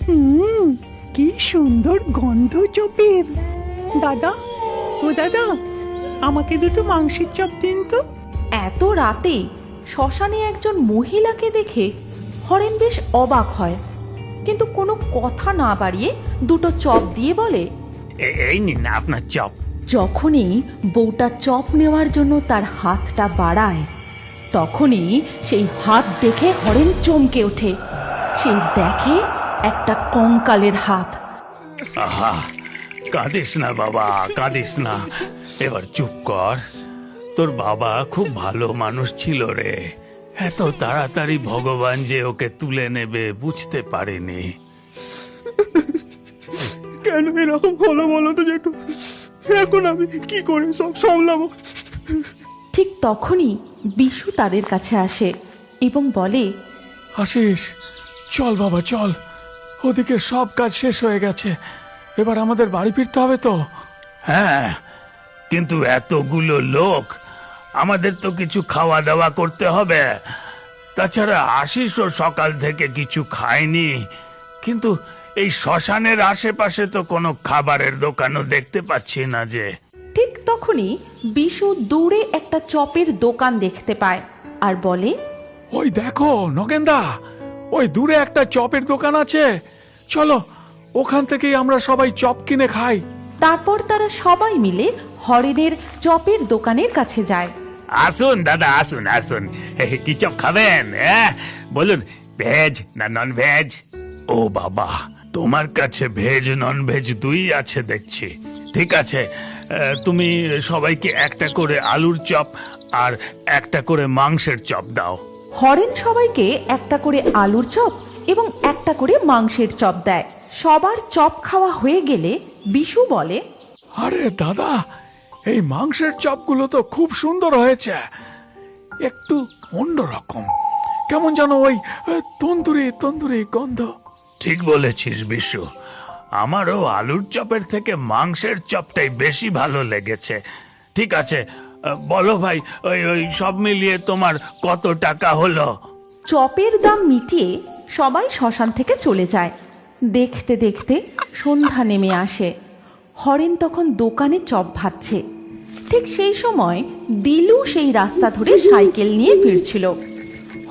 হুম, কি সুন্দর গন্ধ চপের। দাদা, ও দাদা, আমাকে দুটো মাংসের চপ দিন তো। এত রাতে শ্মশানে একজন মহিলাকে দেখে হরেন বেশ অবাক হয়, কিন্তু কোনো কথা না বাড়িয়ে দুটো চপ দিয়ে বলে, এই নিন আপনার চপ। যখনই বউটা চপ নেওয়ার জন্য তার হাতটা বাড়ায়, তখনই সেই হাত দেখে হরেন চমকে ওঠে। সে দেখে একটা কঙ্কালের হাত। আহা, কাঁদিস না বাবা, কাঁদিস না। এবার চুপ কর। তোর বাবা খুব ভালো মানুষ ছিল রে। এত তাড়াতাড়ি ভগবান যে ওকে তুলে নেবে বুঝতে পারেনি। কেন এরকম হলো বলো তো জেঠু? এখন আমি কি করে সব সামলাবো? ঠিক তখনই বিশু তাদের কাছে আসে এবং বলে, আশিস, চল বাবা চল, ওদিকে সব কাজ শেষ হয়ে গেছে, এবার আমাদের বাড়ি ফিরতে হবে তো। হ্যাঁ, কিন্তু এতগুলো লোক, আমাদের তো কিছু খাওয়া দাওয়া করতে হবে। তাছাড়া আশিসও সকাল থেকে কিছু খায়নি। কিন্তু এই শ্মশানের আশেপাশে তো কোনো খাবারের দোকানও দেখতে পাচ্ছি না যে। ঠিক তখনই বিশু দূরে একটা চপের দোকান দেখতে পায় আর বলে, ওই দেখো নগেনদা, ওই দূরে একটা চপের দোকান আছে, চলো ওখান থেকেই আমরা সবাই চপ কিনে খাই। তারপর তারা সবাই মিলে হরেনের চপের দোকানের কাছে যায়। আসুন দাদা, আসুন আসুন। কি চপ খাবেন? বলুন, ভেজ না নন ভেজ? ও বাবা, তোমার কাছে ভেজ নন ভেজ দুই আছে দেখছি। ঠিক আছে, তুমি সবাইকে একটা করে আলুর চপ আর একটা করে মাংসের চপ দাও। হরেন সবাইকে একটা করে আলুর চপ এবং একটা করে মাংসের চপ দেয়। সবার চপ খাওয়া হয়ে গেলে বিশু বলে, আরে দাদা, এই মাংসের চপগুলো তো খুব সুন্দর হয়েছে, একটু অন্যরকম, কেমন যেন ওই তন্দুরি তন্দুরি গন্ধ। ঠিক বলেছিস বিশ্ব, আমারও আলুর চপের থেকে মাংসের চপটাই বেশি ভালো লেগেছে। ঠিক আছে, বলো ভাই, ওই ওই সব মিলিয়ে তোমার কত টাকা হলো? চপের দাম মিটিয়ে সবাই শ্মশান থেকে চলে যায়। দেখতে দেখতে সন্ধ্যা নেমে আসে। হরেন তখন দোকানে চপ ভাজছে। ঠিক সেই সময় দিলু সেই রাস্তা ধরে সাইকেল নিয়ে ফিরছিল।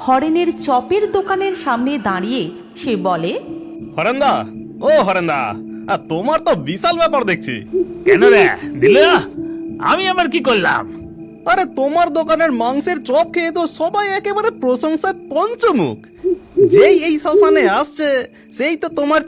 হরেনের চপের দোকানের সামনে দাঁড়িয়ে সে বলে, হরেন্দা, ও হরেন্দা, তোমার তো বিশাল ব্যাপার দেখছি। কেন রে দিল, আমি আবার কি করলাম? আরে তোমার দোকানের মাংসের চপ খেয়ে তো সবাই একেবারে প্রশংসায় পঞ্চমুখ। যেই এই শ্মশানে আসছে সেই তো তোমার